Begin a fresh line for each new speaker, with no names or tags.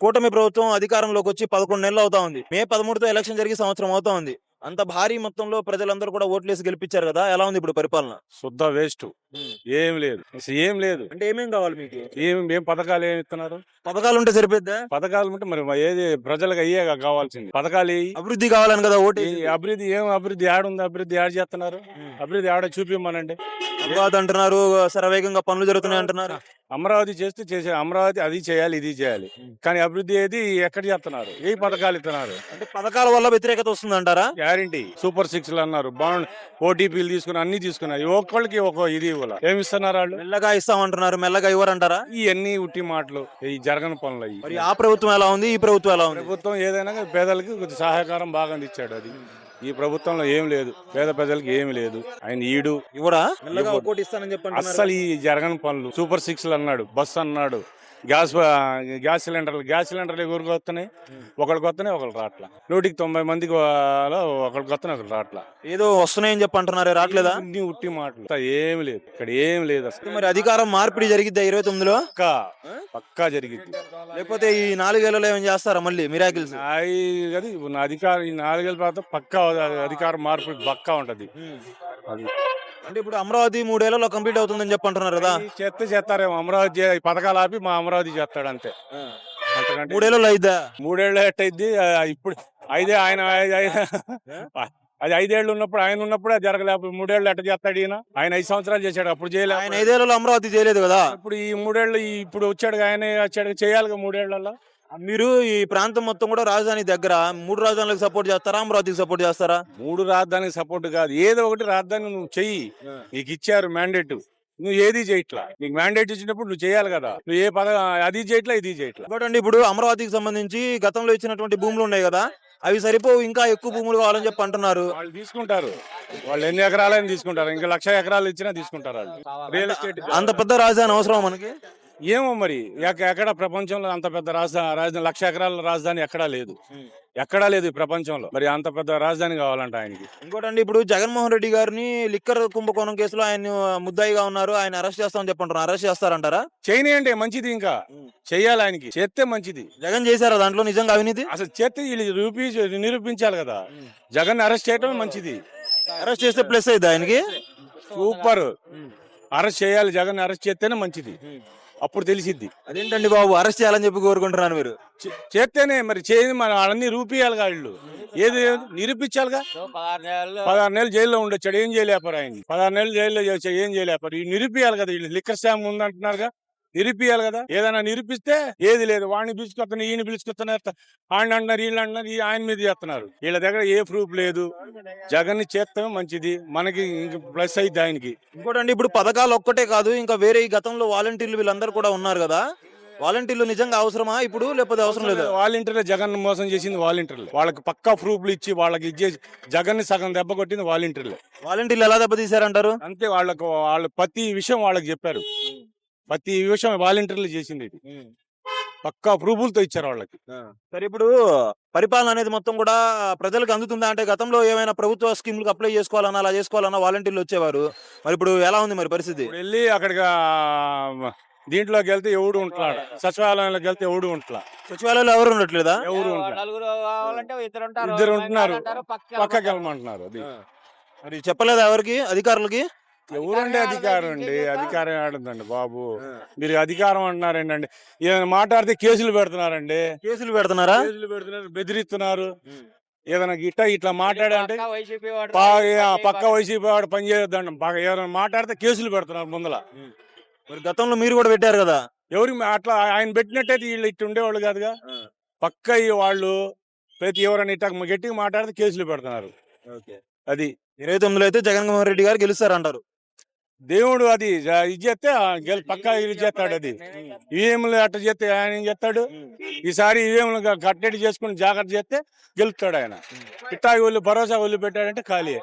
కూటమి ప్రభుత్వం అధికారంలోకి వచ్చి 11 నెలలు అవుతా ఉంది. మే 13తో ఎలక్షన్ జరిగి సంవత్సరం అవుతా ఉంది. అంత భారీ మొత్తంలో ప్రజలందరూ కూడా ఓట్లేసి గెలిపించారు కదా! ఎలా ఉంది ఇప్పుడు పరిపాలన?
శుద్ధ వేస్ట్. ఏం లేదు, అసలు ఏం లేదు.
అంటే ఏమేం కావాలి మీకు?
ఏం పథకాలు ఏమి ఇస్తున్నారు?
పథకాలు ఉంటే సరిపోద్దా?
పథకాలు ఉంటే మరి ఏది ప్రజలకు అయ్యే కావాల్సింది. పథకాలు
అభివృద్ధి కావాలని కదా ఓటు
అభివృద్ధి ఏం అభివృద్ధి ఏడుంది? అభివృద్ధి ఏడు చేస్తున్నారు? అభివృద్ధి ఏడ చూపిమ్మనండి.
అమరావతి అంటున్నారు, శరవేగంగా పనులు జరుగుతున్నాయి అంటున్నారు.
అమరావతి చేస్తే అమరావతి అది చేయాలి, ఇది చేయాలి, కానీ అభివృద్ధి ఏది ఎక్కడ చేస్తున్నారు? ఏ పథకాలు ఇస్తున్నారు?
అంటే పథకాల వల్ల వ్యతిరేకత వస్తుంది అంటారా?
గ్యారంటీ సూపర్ 6 అన్నారు, బాండ్ ఓటీపీలు తీసుకుని అన్ని తీసుకున్నారు. ఒక్కళ్ళకి ఒక ఇది ఇవ్వాలి. ఏమి ఇస్తున్నారు వాళ్ళు?
మెల్లగా ఇస్తామంటున్నారు, మెల్లగా ఇవ్వరంటారా?
ఇవన్నీ ఉట్టి మాటలు, ఈ జరగని పనులు అయ్యి.
మరి ఆ ప్రభుత్వం ఎలా ఉంది, ఈ ప్రభుత్వం ఎలా ఉంది?
ప్రభుత్వం ఏదైనా పేదలకి కొద్ది సహాయకారం బాగా అందించాడు. అది ఈ ప్రభుత్వంలో ఏం లేదు, పేద ప్రజలకి ఏమి లేదు. ఆయన ఈడు
ఇవ్వరా? మెల్లగా ఒక్కోటి ఇస్తానని చెప్పండి.
అస్సలు ఈ జరగని పనులు. సూపర్ 6 అన్నాడు, బస్సు అన్నాడు, గ్యాస్ సిలిండర్లు ఎవరికి వస్తున్నాయి? ఒకరికి వస్తున్నాయి, ఒకరు రాట్లా. 190 మందికి ఒకరికి వస్తున్నాయి, ఒకరు రాట్లా.
ఏదో వస్తున్నాయని చెప్పి అంటున్నారు, రావట్లేదా?
అన్ని ఉట్టి మాటలు, ఏమి లేదు, ఇక్కడ ఏమి లేదు అసలు.
మరి అధికారం మార్పిడి జరిగిద్దా 29లో?
పక్కా జరిగింది.
లేకపోతే ఈ 4 ఏళ్లలో ఏమైనా చేస్తారా మళ్ళీ మిరాకిల్స్?
అది అధికారం ఈ 4 ఏళ్ళ తర్వాత పక్కా అధికారం మార్పు పక్కా ఉంటది. అది
అంటే ఇప్పుడు అమరావతి 3 ఏళ్లలో కంప్లీట్ అవుతుందని చెప్పి అంటున్నారు కదా.
చేస్తారేమో అమరావతి పథకాలు ఆపి మా అమరావతి చేస్తాడు అంతే. అంతకంటే
3 ఏళ్లలో అయిద్దా?
3 ఏళ్ళు ఎట్టయిద్ది. ఇప్పుడు ఆయన అది 5 ఏళ్ళు ఉన్నప్పుడు, ఆయన ఉన్నప్పుడే జరగలేకపోతే 3 ఏళ్ళు ఎట్ట చేస్తాడు ఈయన? ఆయన 5 సంవత్సరాలు చేశాడు, అప్పుడు చేయలేదు.
ఆయన 5 ఏళ్లలో అమరావతి చేయలేదు కదా.
ఇప్పుడు ఈ 3 ఏళ్ళు ఇప్పుడు వచ్చాడు, ఆయన వచ్చాడు, చేయాలిగా 3 ఏళ్లలో.
మీరు ఈ ప్రాంతం మొత్తం కూడా రాజధాని దగ్గర 3 రాజధానులకు సపోర్ట్ చేస్తారా, అమరావతికి సపోర్ట్ చేస్తారా?
3 రాజధానికి సపోర్ట్ కాదు, ఏదో ఒకటి రాజధాని నువ్వు చెయ్యి. నీకు ఇచ్చారు మ్యాండేట్, నువ్వు ఏది చేయట్లా. నీకు మ్యాండేట్ ఇచ్చినప్పుడు నువ్వు చేయాలి కదా. నువ్వు ఏ పదం అది చేయట్లా, ఇది చేయట్లా.
ఇంకోటండి, ఇప్పుడు అమరావతికి సంబంధించి గతంలో ఇచ్చినటువంటి భూములు ఉన్నాయి కదా, అవి సరిపోవు, ఇంకా ఎక్కువ భూములు కావాలని చెప్పి అంటున్నారు.
వాళ్ళు తీసుకుంటారు, వాళ్ళు ఎన్ని ఎకరాలైనా తీసుకుంటారు. ఇంకా 1,00,000 ఎకరాలు ఇచ్చినా తీసుకుంటారు వాళ్ళు. రియల్ ఎస్టేట్
అంత పెద్ద రాజధాని అవసరం మనకి?
ఏమో మరి ఎక్కడ ప్రపంచంలో అంత పెద్ద రాజధాని 1,00,000 ఎకరాల రాజధాని ఎక్కడా లేదు, ఎక్కడా లేదు ఈ ప్రపంచంలో. మరి అంత పెద్ద రాజధాని కావాలంట ఆయనకి.
ఇంకోటండి, ఇప్పుడు జగన్మోహన్ రెడ్డి గారిని లిక్కర్ కుంభకోణం కేసులో ఆయన ముద్దాయిగా ఉన్నారు, ఆయన అరెస్ట్ చేస్తామని చెప్పంటారు. అరెస్ట్ చేస్తారంటారా?
చేయనియంటే మంచిది, ఇంకా చెయ్యాలి, ఆయనకి చేస్తే మంచిది.
జగన్ చేశారా దాంట్లో నిజంగా అవినీతి?
అసలు చేస్తే వీళ్ళు నిరూపించాలి కదా. జగన్ అరెస్ట్ చేయటం మంచిది.
అరెస్ట్ చేస్తే ప్లస్ అయింది ఆయనకి.
సూపర్, అరెస్ట్ చేయాలి, జగన్ అరెస్ట్ చేస్తేనే మంచిది, అప్పుడు తెలిసిద్ది.
అదేంటండి బాబు, అరెస్ట్ చేయాలని చెప్పి కోరుకుంటున్నాను మీరు?
చేస్తేనే మరి చేయని మన అన్ని రూపియాలిగా, వీళ్ళు ఏది నిరూపించాలిగా. 16 నెలలు జైల్లో ఉండొచ్చాడు, ఏం చేయలేపారు ఆయన? 16 నెలలు జైల్లో చేశాడు, ఏం చేయలేపారు? ఈ నిరూపియాలి కదా. వీళ్ళు లిక్కర్ స్కామ్ ఉందంటున్నారుగా, నిరూపియాలి కదా. ఏదైనా నిరూపిస్తే ఏది లేదు, వాడిని పిలుచుకొస్తున్నా, ఈయన పిలుచుకొస్తున్నారు, ఆయన అంటున్నారు, వీళ్ళు అంటున్నారు, ఆయన మీద చేస్తున్నారు. వీళ్ళ దగ్గర ఏ ప్రూఫ్ లేదు. జగన్ చేస్తే మంచిది, మనకి ఇంక ప్లస్ అయితే ఆయనకి.
ఇంకోటండి, ఇప్పుడు పథకాలు ఒక్కటే కాదు, ఇంకా వేరే ఈ గతంలో వాలంటీర్లు వీళ్ళందరూ కూడా ఉన్నారు కదా, వాలంటీర్లు నిజంగా అవసరమా ఇప్పుడు, లేకపోతే అవసరం లేదు?
వాలంటీర్లు జగన్ మోసం చేసింది వాలంటీర్లు. వాళ్ళకి పక్కా ప్రూఫ్లు ఇచ్చి వాళ్ళకి ఇచ్చేసి జగన్ సగం దెబ్బ కొట్టింది వాలంటీర్లు.
వాలంటీర్లు ఎలా దెబ్బతీశారంటారు?
అంతే, వాళ్ళు ప్రతి విషయం వాళ్ళకి చెప్పారు, ప్రతి విషయం వాలంటీర్లు చేసింది. పక్కా ప్రూఫ్లతో ఇచ్చారు వాళ్ళకి.
సరే, ఇప్పుడు పరిపాలన అనేది మొత్తం కూడా ప్రజలకు అందుతుందా? అంటే గతంలో ఏమైనా ప్రభుత్వ స్కీములకు అప్లై చేసుకోవాలన్నా, అలా చేసుకోవాలన్నా వాలంటీర్లు వచ్చేవారు, మరి ఇప్పుడు ఎలా ఉంది మరి పరిస్థితి?
వెళ్ళి అక్కడికి దీంట్లోకి వెళ్తే ఎవడు ఉంటున్నాడు, సచివాలయంలోకి వెళ్తే ఎవడు ఉంటున్నా.
సచివాలయంలో ఎవరు ఉండట్లేదా?
ఎవరు ఇద్దరు ఉంటున్నారు, పక్కకి వెళ్ళమంటున్నారు. అది
మరి చెప్పలేదా ఎవరికి, అధికారులకి?
ఎవరండి అధికారం అండి? అధికారం ఆడుందండి బాబు. మీరు అధికారం అంటున్నారండి, ఏదైనా మాట్లాడితే కేసులు పెడుతున్నారండి.
కేసులు పెడుతున్నారా?
కేసులు పెడుతున్నారు, బెదిరిస్తున్నారు. ఏదైనా ఇట్లా మాట్లాడంటే పక్క వైసీపీ వాడు పని చేయొద్దండి. ఏదైనా మాట్లాడితే కేసులు పెడుతున్నారు ముందల.
మరి గతంలో మీరు కూడా పెట్టారు కదా.
ఎవరికి అట్లా ఆయన పెట్టినట్టయితే వీళ్ళు ఇట్లా ఉండేవాళ్ళు కాదుగా. పక్క వాళ్ళు ప్రతి ఎవరైనా ఇట్లా గట్టిగా మాట్లాడితే కేసులు పెడుతున్నారు. అది
29లో అయితే జగన్మోహన్ రెడ్డి గారు గెలుస్తారంటారు.
దేవుడు అది ఇది చేస్తే పక్కా ఇది చేస్తాడు. అది ఈవీఎంలు అట్ట చేస్తే ఆయన ఏం చేస్తాడు? ఈసారి ఈవీఎంలు కట్టడి చేసుకుని జాగ్రత్త చేస్తే గెలుస్తాడు ఆయన. ఇట్టా భరోసా వదిలిపెట్టాడంటే ఖాళీ.